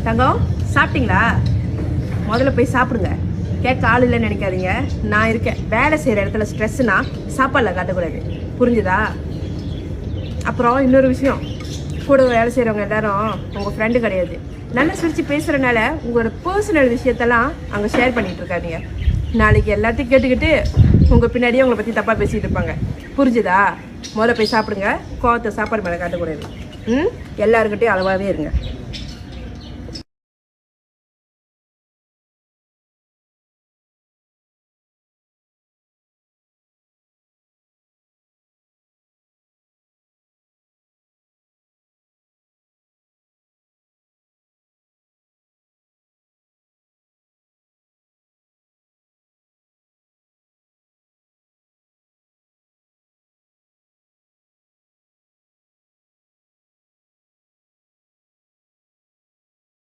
தங்கம் சாப்பிட்டீங்களா? முதல்ல போய் சாப்பிடுங்க. கேட்க ஆள் இல்லைன்னு நினைக்காதீங்க. நான் இருக்கேன். வேலை செய்கிற இடத்துல ஸ்ட்ரெஸ்ஸுனா சாப்பாடில் காட்டக்கூடாது, புரிஞ்சுதா? அப்புறம் இன்னொரு விஷயம், கூட வேலை செய்கிறவங்க எல்லாரும் உங்கள் ஃப்ரெண்டு கிடையாது. நல்லா சிரித்து பேசுகிறனால உங்களோட பர்சனல் விஷயத்தெல்லாம் அங்கே ஷேர் பண்ணிகிட்டு இருக்காதீங்க. நாளைக்கு எல்லாத்தையும் கேட்டுக்கிட்டு உங்கள் பின்னாடியே உங்களை பற்றி தப்பாக பேசிகிட்டு இருப்பாங்க, புரிஞ்சுதா? முதல்ல போய் சாப்பிடுங்க. கோவத்தை சாப்பாடு மேலே காட்டக்கூடாது. எல்லாருக்கிட்டையும் அளவாகவே இருங்க.